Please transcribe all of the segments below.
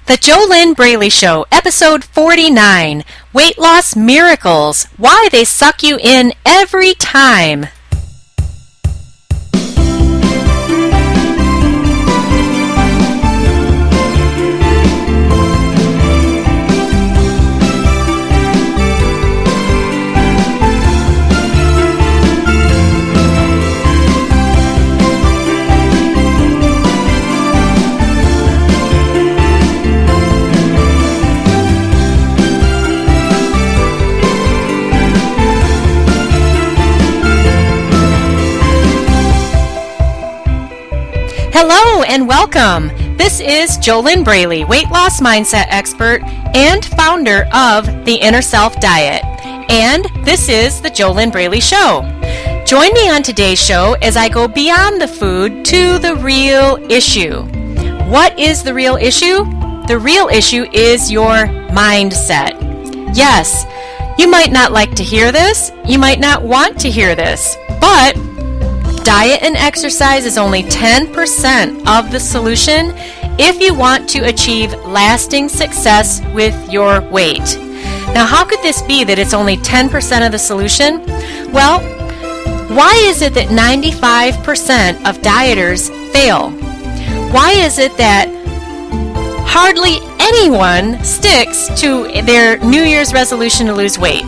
The JoLynn Braley Show, Episode 49, Weight Loss Miracles, Why They Suck You In Every Time. Hello and welcome. This is JoLynn Braley, weight loss mindset expert and founder of the Inner Self Diet. And this is the JoLynn Braley Show. Join me on today's show as I go beyond the food to the real issue. What is the real issue? The real issue is your mindset. Yes, you might not like to hear this, you might not want to hear this, but diet and exercise is only 10% of the solution if you want to achieve lasting success with your weight. Now, how could this be that it's only 10% of the solution? Well, why is it that 95% of dieters fail? Why is it that hardly anyone sticks to their New Year's resolution to lose weight?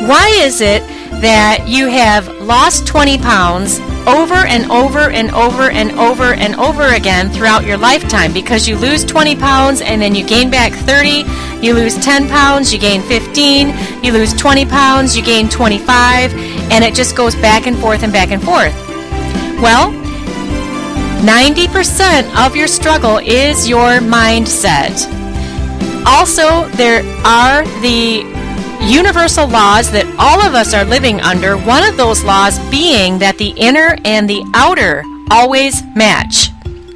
Why is it that you have lost 20 pounds over and over and over and over and over again throughout your lifetime? Because you lose 20 pounds and then you gain back 30, you lose 10 pounds, you gain 15, you lose 20 pounds, you gain 25, and it just goes back and forth and back and forth. Well, 90% of your struggle is your mindset. Also, there are the universal laws that all of us are living under, one of those laws being that the inner and the outer always match.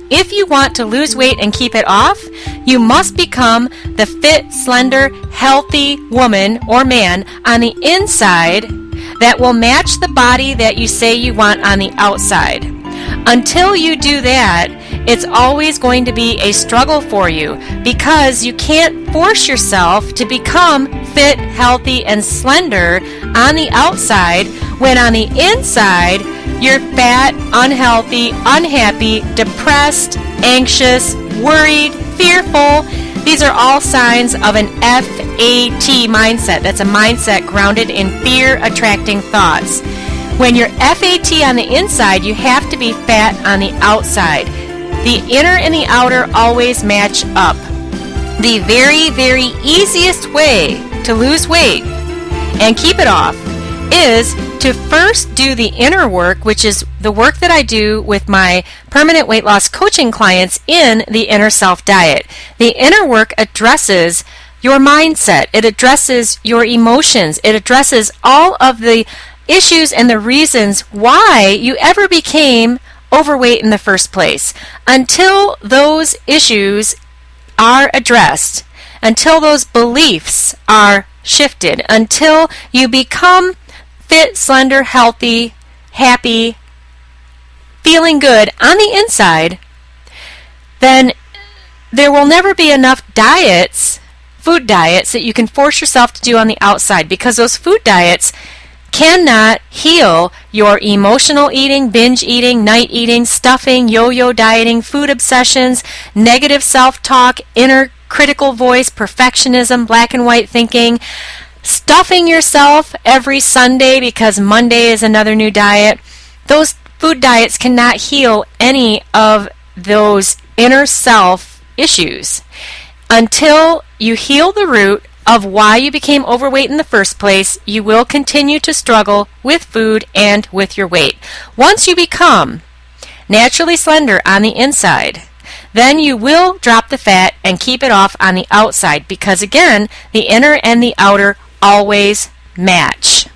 If you want to lose weight and keep it off, you must become the fit, slender, healthy woman or man on the inside that will match the body that you say you want on the outside. Until you do that, it's always going to be a struggle for you because you can't force yourself to become fit, healthy, and slender on the outside when on the inside you're fat, unhealthy, unhappy, depressed, anxious, worried, fearful. These are all signs of an FAT mindset. That's a mindset grounded in fear-attracting thoughts. When you're FAT on the inside, you have to be fat on the outside. The inner and the outer always match up. The very, very easiest way to lose weight and keep it off is to first do the inner work, which is the work that I do with my permanent weight loss coaching clients in the Inner Self Diet. The inner work addresses your mindset. It addresses your emotions. It addresses all of the issues and the reasons why you ever became overweight in the first place. Until those issues are addressed, until those beliefs are shifted, until you become fit, slender, healthy, happy, feeling good on the inside, then there will never be enough diets, food diets, that you can force yourself to do on the outside, because those food diets cannot heal your emotional eating, binge eating, night eating, stuffing, yo-yo dieting, food obsessions, negative self-talk, inner critical voice, perfectionism, black and white thinking, stuffing yourself every Sunday because Monday is another new diet. Those food diets cannot heal any of those inner self issues. Until you heal the root of why you became overweight in the first place, you will continue to struggle with food and with your weight. Once you become naturally slender on the inside, then you will drop the fat and keep it off on the outside, because again, the inner and the outer always match.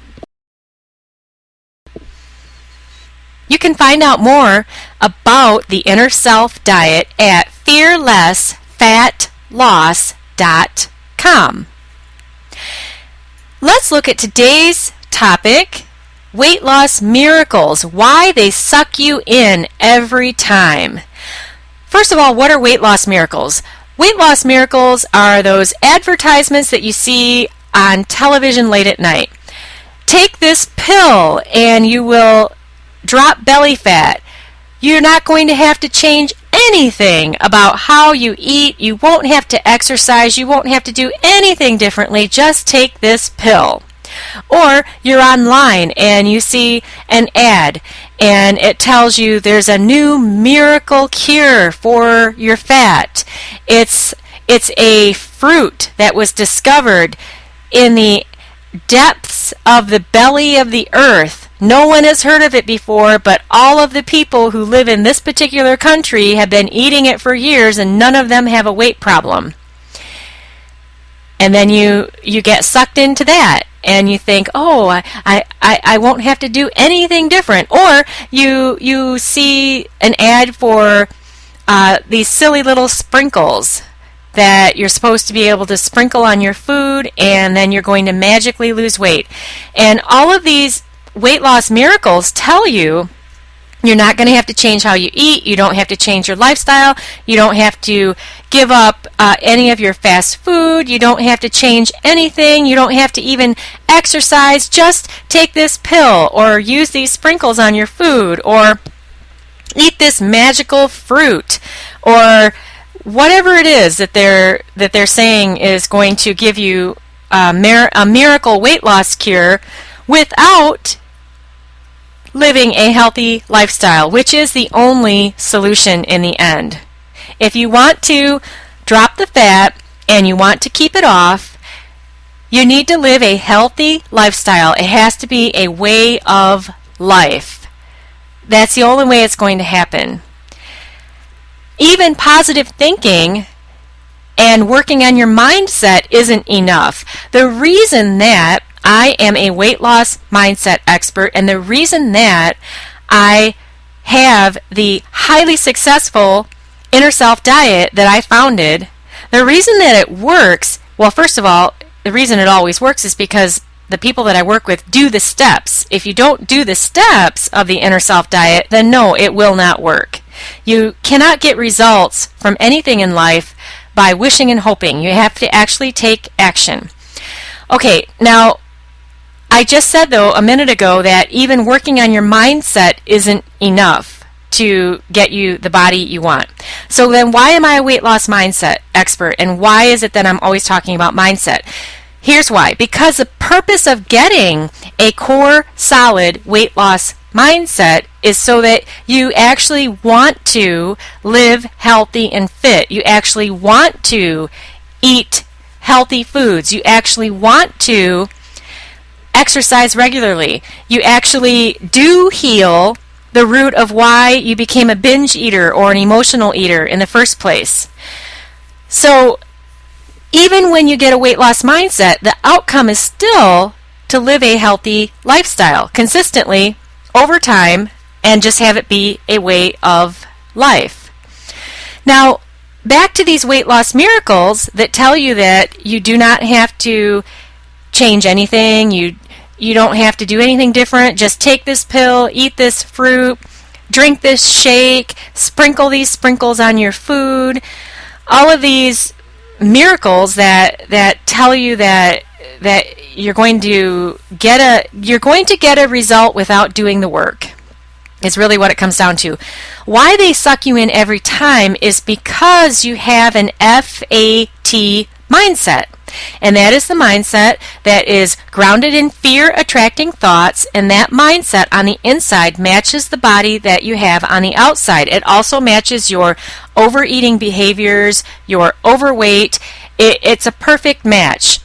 You can find out more about the Inner Self Diet at fearlessfatloss.com. Let's look at today's topic, weight loss miracles, why they suck you in every time. First of all, what are weight loss miracles? Weight loss miracles are those advertisements that you see on television late at night. Take this pill and you will drop belly fat. You're not going to have to change anything about how you eat. You won't have to exercise. You won't have to do anything differently. Just take this pill. Or you're online and you see an ad and it tells you there's a new miracle cure for your fat. It's a fruit that was discovered in the depths of the belly of the earth. No one has heard of it before, but all of the people who live in this particular country have been eating it for years and none of them have a weight problem. And then you get sucked into that and you think, oh, I won't have to do anything different. Or you see an ad for these silly little sprinkles that you're supposed to be able to sprinkle on your food and then you're going to magically lose weight. And all of these weight loss miracles tell you you're not going to have to change how you eat. You don't have to change your lifestyle. You don't have to give up any of your fast food. You don't have to change anything. You don't have to even exercise. Just take this pill or use these sprinkles on your food or eat this magical fruit or whatever it is that they're saying is going to give you a miracle weight loss cure without living a healthy lifestyle, which is the only solution in the end. If you want to drop the fat and you want to keep it off, you need to live a healthy lifestyle. It has to be a way of life. That's the only way it's going to happen. Even positive thinking and working on your mindset isn't enough. The reason that I am a weight loss mindset expert and the reason that I have the highly successful inner self diet that I founded, the reason that it works, well, first of all, the reason it always works is because the people that I work with do the steps. If you don't do the steps of the inner self diet, then no, it will not work. You cannot get results from anything in life by wishing and hoping. You have to actually take action. Okay, now, I just said, though, a minute ago that even working on your mindset isn't enough to get you the body you want. So then why am I a weight loss mindset expert? And why is it that I'm always talking about mindset? Here's why. Because the purpose of getting a core, solid weight loss mindset is so that you actually want to live healthy and fit. You actually want to eat healthy foods. You actually want to exercise regularly. You actually do heal the root of why you became a binge eater or an emotional eater in the first place. So even when you get a weight loss mindset, the outcome is still to live a healthy lifestyle consistently over time and just have it be a way of life. Now, back to these weight loss miracles that tell you that you do not have to change anything, you don't have to do anything different, just take this pill, eat this fruit, drink this shake, sprinkle these sprinkles on your food. All of these miracles that tell you that you're going to get a result without doing the work is really what it comes down to. Why they suck you in every time is because you have an FAT mindset. And that is the mindset that is grounded in fear-attracting thoughts, and that mindset on the inside matches the body that you have on the outside. It also matches your overeating behaviors, your overweight. It's a perfect match.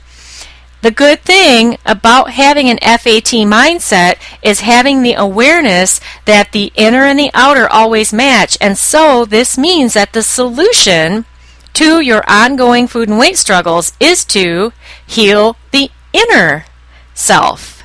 The good thing about having an FAT mindset is having the awareness that the inner and the outer always match, and so this means that the solution to your ongoing food and weight struggles is to heal the inner self.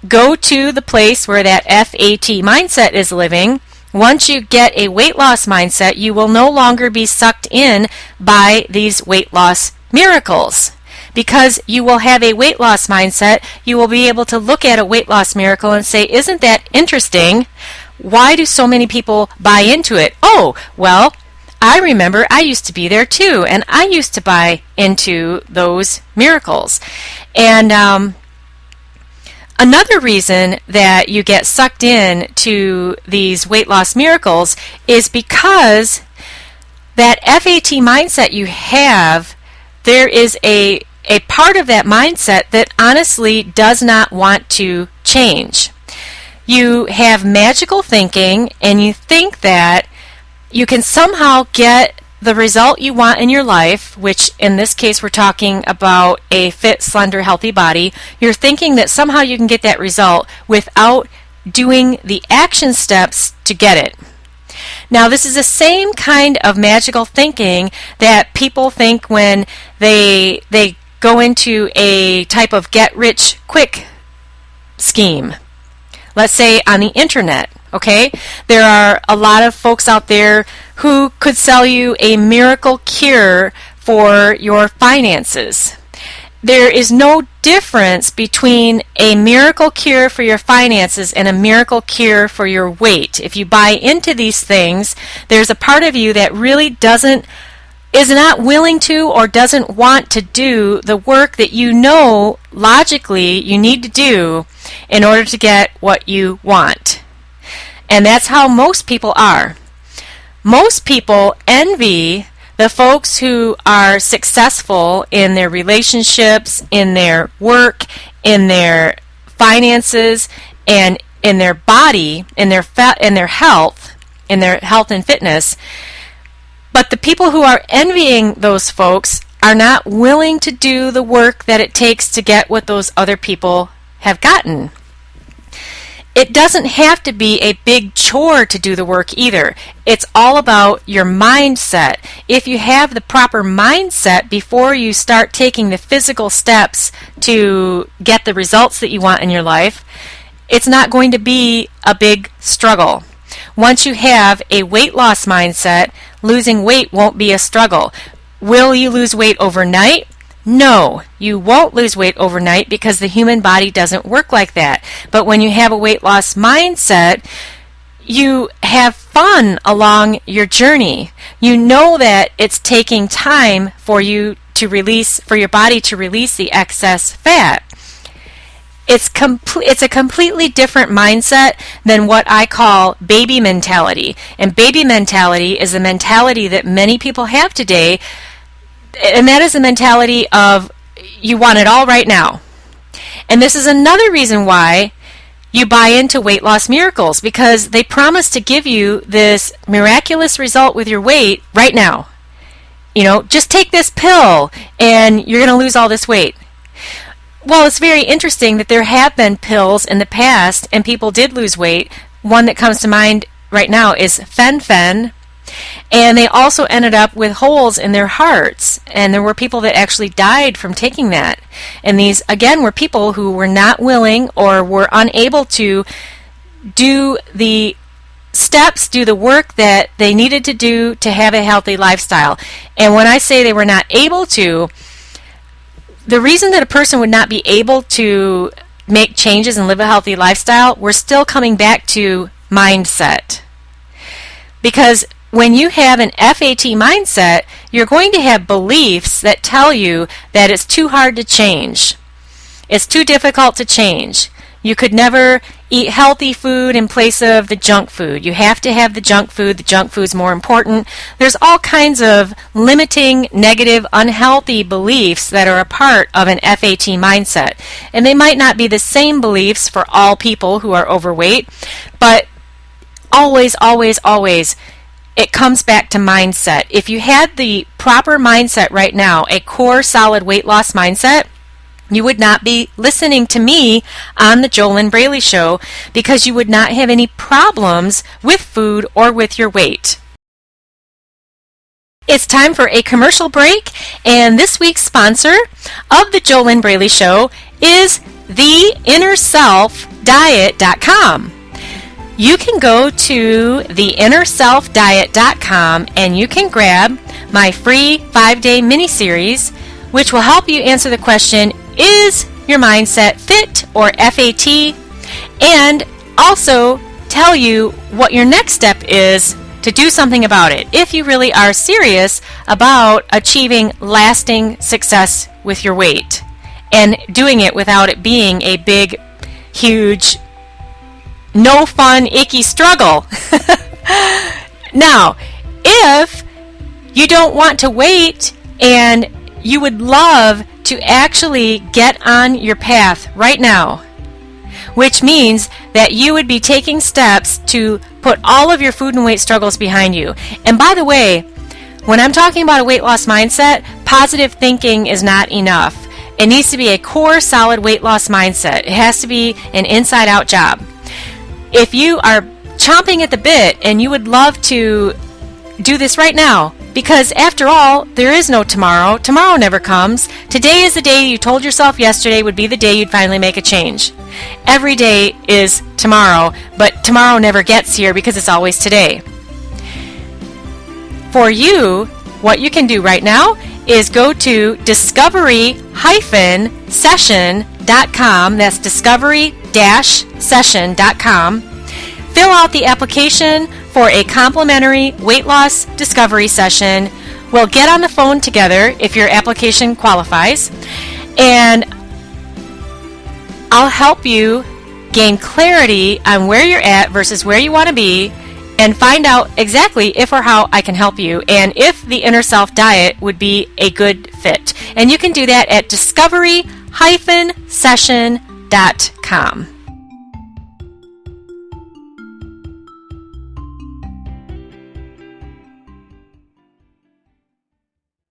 Go to the place where that FAT mindset is living. Once you get a weight loss mindset, you will no longer be sucked in by these weight loss miracles. Because you will have a weight loss mindset, you will be able to look at a weight loss miracle and say, isn't that interesting? Why do so many people buy into it? Oh, well, I remember I used to be there too, and I used to buy into those miracles. And another reason that you get sucked in to these weight loss miracles is because that FAT mindset you have, there is a part of that mindset that honestly does not want to change. You have magical thinking, and you think that you can somehow get the result you want in your life, which in this case we're talking about a fit, slender, healthy body. You're thinking that somehow you can get that result without doing the action steps to get it. Now, this is the same kind of magical thinking that people think when they go into a type of get-rich-quick scheme. Let's say on the internet, okay? There are a lot of folks out there who could sell you a miracle cure for your finances. There is no difference between a miracle cure for your finances and a miracle cure for your weight. If you buy into these things, there's a part of you that really is not willing to or doesn't want to do the work that you know logically you need to do in order to get what you want. And that's how most people are. Most people envy the folks who are successful in their relationships, in their work, in their finances, and in their body, in their health and fitness. But the people who are envying those folks are not willing to do the work that it takes to get what those other people have gotten. It doesn't have to be a big chore to do the work either. It's all about your mindset. If you have the proper mindset before you start taking the physical steps to get the results that you want in your life, it's not going to be a big struggle. Once you have a weight loss mindset, losing weight won't be a struggle. Will you lose weight overnight? No, you won't lose weight overnight because the human body doesn't work like that. But when you have a weight loss mindset, you have fun along your journey. You know that it's taking time for your body to release the excess fat. It's a completely different mindset than what I call baby mentality. And baby mentality is a mentality that many people have today, and that is the mentality of you want it all right now. And this is another reason why you buy into weight loss miracles, because they promise to give you this miraculous result with your weight right now. Just take this pill and you're going to lose all this weight. Well, it's very interesting that there have been pills in the past and people did lose weight. One that comes to mind right now is fen-phen. And they also ended up with holes in their hearts. And there were people that actually died from taking that. And these, again, were people who were not willing or were unable to do the steps, do the work that they needed to do to have a healthy lifestyle. And when I say they were not able to, the reason that a person would not be able to make changes and live a healthy lifestyle, we're still coming back to mindset. Because when you have an FAT mindset, you're going to have beliefs that tell you that it's too hard to change. It's too difficult to change. You could never eat healthy food in place of the junk food. You have to have the junk food. The junk food's more important. There's all kinds of limiting, negative, unhealthy beliefs that are a part of an FAT mindset. And they might not be the same beliefs for all people who are overweight, but always, always, always, it comes back to mindset. If you had the proper mindset right now, a core solid weight loss mindset, you would not be listening to me on the JoLynn Braley Show, because you would not have any problems with food or with your weight. It's time for a commercial break, and this week's sponsor of the JoLynn Braley Show is theinnerselfdiet.com. You can go to theinnerselfdiet.com and you can grab my free 5-day mini-series, which will help you answer the question, is your mindset fit or FAT? And also tell you what your next step is to do something about it if you really are serious about achieving lasting success with your weight and doing it without it being a big, huge, no fun, icky struggle. Now, if you don't want to wait and you would love to actually get on your path right now, which means that you would be taking steps to put all of your food and weight struggles behind you. And by the way, when I'm talking about a weight loss mindset, positive thinking is not enough. It needs to be a core, solid weight loss mindset. It has to be an inside-out job. If you are chomping at the bit and you would love to do this right now, because after all, there is no tomorrow. Tomorrow never comes. Today is the day you told yourself yesterday would be the day you'd finally make a change. Every day is tomorrow, but tomorrow never gets here because it's always today. For you, what you can do right now is go to discovery-session.com. That's discovery-session.com. Fill out the application for a complimentary weight loss discovery session. We'll get on the phone together if your application qualifies, and I'll help you gain clarity on where you're at versus where you want to be and find out exactly if or how I can help you and if the Inner Self diet would be a good fit. And you can do that at discovery-session.com.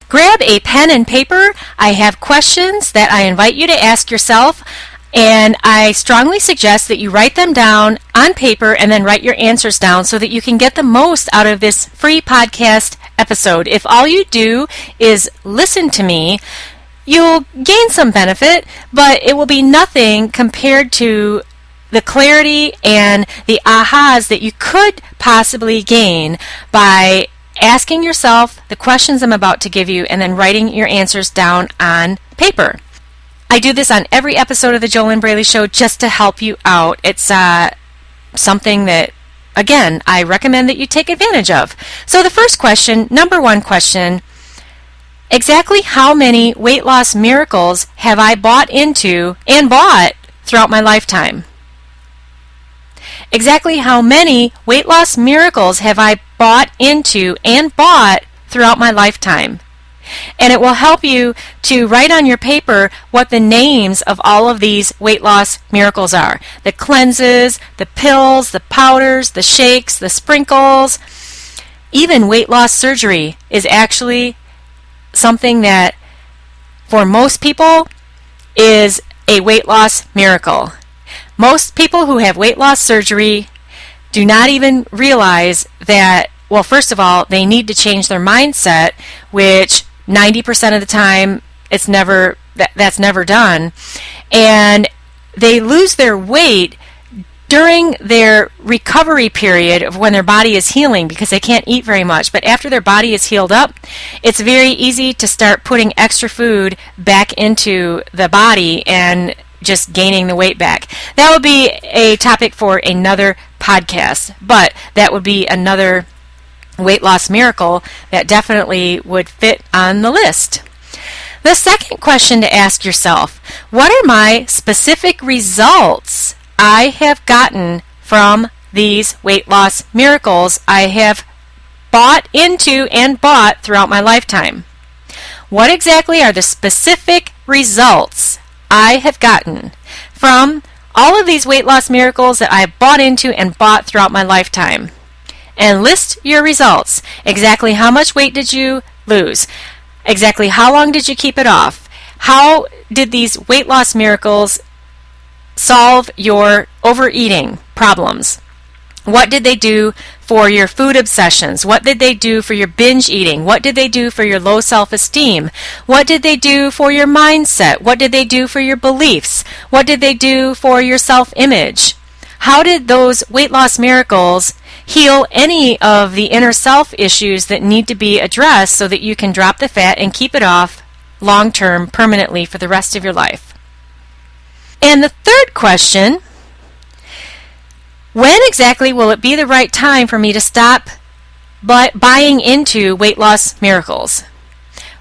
Grab a pen and paper. I have questions that I invite you to ask yourself, and I strongly suggest that you write them down on paper and then write your answers down so that you can get the most out of this free podcast episode. If all you do is listen to me, you'll gain some benefit, but it will be nothing compared to the clarity and the ahas that you could possibly gain by asking yourself the questions I'm about to give you and then writing your answers down on paper. I do this on every episode of the JoLynn Braley Show just to help you out. It's something that, again, I recommend that you take advantage of. So the first question, number one question, exactly how many weight loss miracles have I bought into and bought throughout my lifetime? Exactly how many weight loss miracles have I bought into and bought throughout my lifetime? And it will help you to write on your paper what the names of all of these weight loss miracles are. The cleanses, the pills, the powders, the shakes, the sprinkles. Even weight loss surgery is actually something that, for most people, is a weight loss miracle. Most people who have weight loss surgery do not even realize that, well, first of all, they need to change their mindset, which 90% of the time that's never done. And they lose their weight during their recovery period of when their body is healing because they can't eat very much. But after their body is healed up, it's very easy to start putting extra food back into the body and just gaining the weight back. That would be a topic for another podcast, but that would be another weight loss miracle that definitely would fit on the list. The second question to ask yourself, what are my specific results I have gotten from these weight loss miracles I have bought into and bought throughout my lifetime? What exactly are the specific results I have gotten from all of these weight loss miracles that I bought into and bought throughout my lifetime? And list your results. Exactly how much weight did you lose? Exactly how long did you keep it off? How did these weight loss miracles solve your overeating problems? What did they do for your food obsessions? What did they do for your binge eating? What did they do for your low self-esteem? What did they do for your mindset? What did they do for your beliefs? What did they do for your self-image? How did those weight loss miracles heal any of the inner self issues that need to be addressed so that you can drop the fat and keep it off long-term, permanently for the rest of your life? And the third question, when exactly will it be the right time for me to stop buying into weight loss miracles?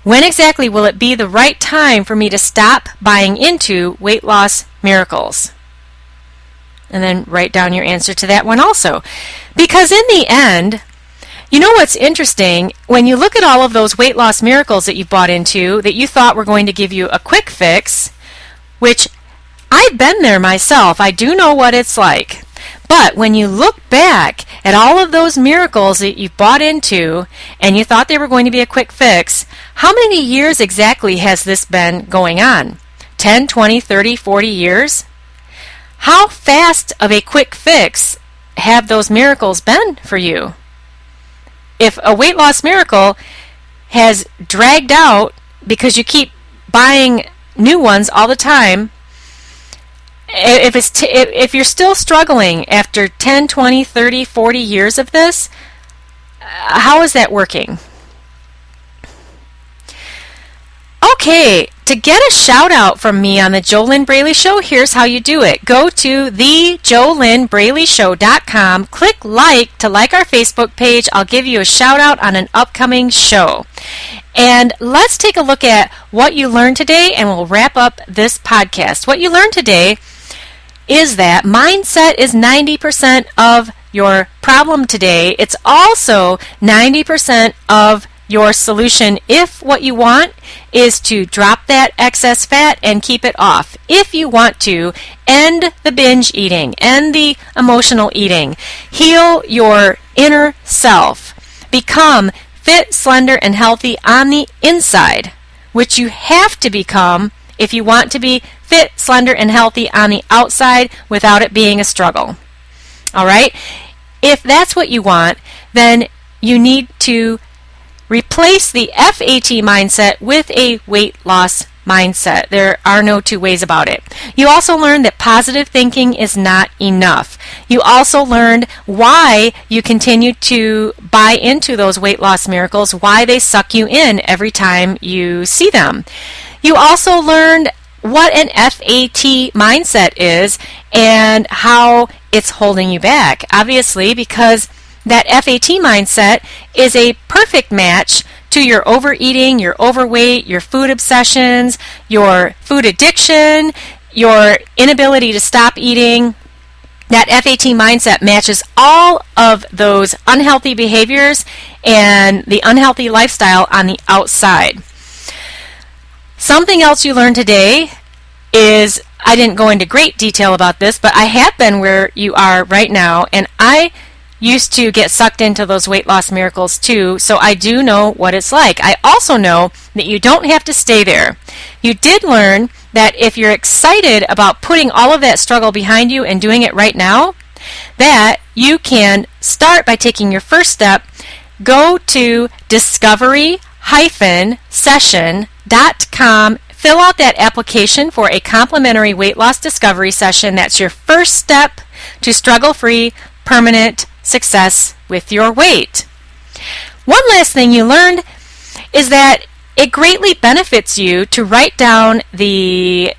When exactly will it be the right time for me to stop buying into weight loss miracles? And then write down your answer to that one also. Because in the end, you know what's interesting? When you look at all of those weight loss miracles that you've bought into that you thought were going to give you a quick fix, which I've been there myself. I do know what it's like. But when you look back at all of those miracles that you've bought into and you thought they were going to be a quick fix, how many years exactly has this been going on? 10, 20, 30, 40 years? How fast of a quick fix have those miracles been for you? If a weight loss miracle has dragged out because you keep buying new ones all the time, if you're still struggling after 10, 20, 30, 40 years of this, how is that working? Okay, to get a shout out from me on the JoLynn Braley Show, here's how you do it. Go to thejolynnbraeleyshow.com, click like to like our Facebook page. I'll give you a shout out on an upcoming show. And let's take a look at what you learned today, and we'll wrap up this podcast. What you learned today is that mindset is 90% of your problem today. It's also 90% of your solution if what you want is to drop that excess fat and keep it off. If you want to end the binge eating, end the emotional eating, heal your inner self, become fit, slender, and healthy on the inside, which you have to become if you want to be fit, slender, and healthy on the outside without it being a struggle. All right? If that's what you want, then you need to replace the FAT mindset with a weight loss mindset. There are no two ways about it. You also learned that positive thinking is not enough. You also learned why you continue to buy into those weight loss miracles, why they suck you in every time you see them. You also learned what an FAT mindset is and how it's holding you back. Obviously, because that FAT mindset is a perfect match to your overeating, your overweight, your food obsessions, your food addiction, your inability to stop eating. That FAT mindset matches all of those unhealthy behaviors and the unhealthy lifestyle on the outside. Something else you learned today is, I didn't go into great detail about this, but I have been where you are right now, and I used to get sucked into those weight loss miracles too, so I do know what it's like. I also know that you don't have to stay there. You did learn that if you're excited about putting all of that struggle behind you and doing it right now, that you can start by taking your first step. Go to discovery-session.com, fill out that application for a complimentary weight loss discovery session. That's your first step to struggle-free, permanent success with your weight. One last thing you learned is that it greatly benefits you to write down the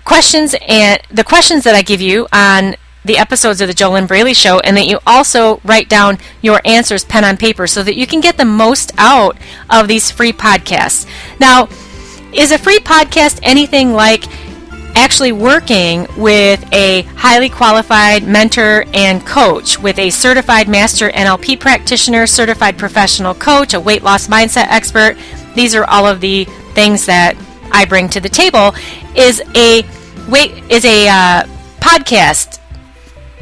questions that I give you on the episodes of the JoLynn Braley Show, and that you also write down your answers pen on paper so that you can get the most out of these free podcasts. Now, is a free podcast anything like actually working with a highly qualified mentor and coach, with a certified master NLP practitioner, certified professional coach, a weight loss mindset expert? These are all of the things that I bring to the table. Is a podcast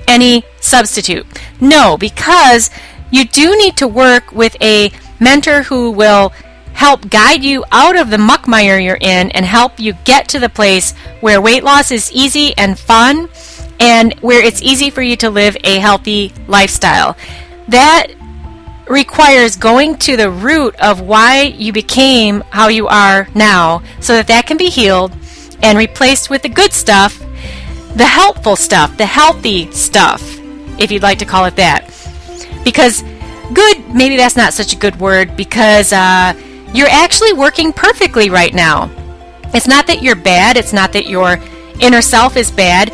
any substitute? No, because you do need to work with a mentor who will help guide you out of the muckmire you're in and help you get to the place where weight loss is easy and fun, and where it's easy for you to live a healthy lifestyle. That requires going to the root of why you became how you are now, so that that can be healed and replaced with the good stuff, the helpful stuff, the healthy stuff, if you'd like to call it that. Because good, maybe that's not such a good word, because you're actually working perfectly right now. It's not that you're bad. It's not that your inner self is bad.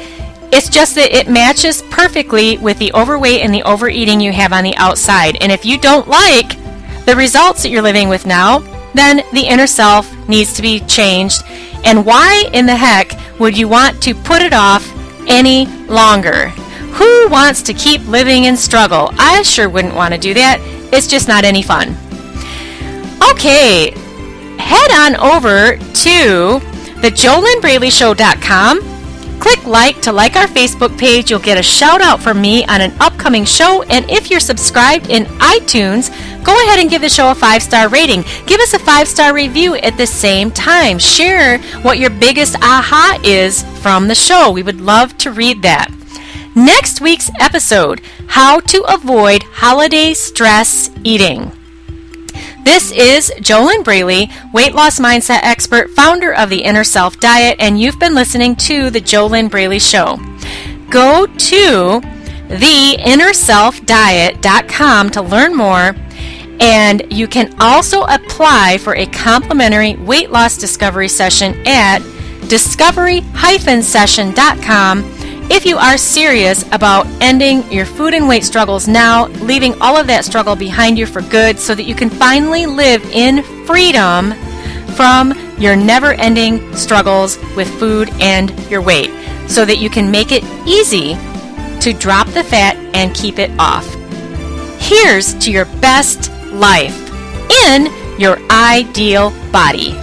It's just that it matches perfectly with the overweight and the overeating you have on the outside. And if you don't like the results that you're living with now, then the inner self needs to be changed. And why in the heck would you want to put it off any longer? Who wants to keep living in struggle? I sure wouldn't want to do that. It's just not any fun. Okay, head on over to the JoLynnBraleyShow.com. Click like to like our Facebook page. You'll get a shout out from me on an upcoming show. And if you're subscribed in iTunes, go ahead and give the show a 5-star rating. Give us a 5-star review at the same time. Share what your biggest aha is from the show. We would love to read that. Next week's episode, how to avoid holiday stress eating. This is JoLynn Braley, weight loss mindset expert, founder of the Inner Self Diet, and you've been listening to the JoLynn Braley Show. Go to theinnerselfdiet.com to learn more, and you can also apply for a complimentary weight loss discovery session at discovery-session.com if you are serious about ending your food and weight struggles now, leaving all of that struggle behind you for good so that you can finally live in freedom from your never-ending struggles with food and your weight, so that you can make it easy to drop the fat and keep it off. Here's to your best life in your ideal body.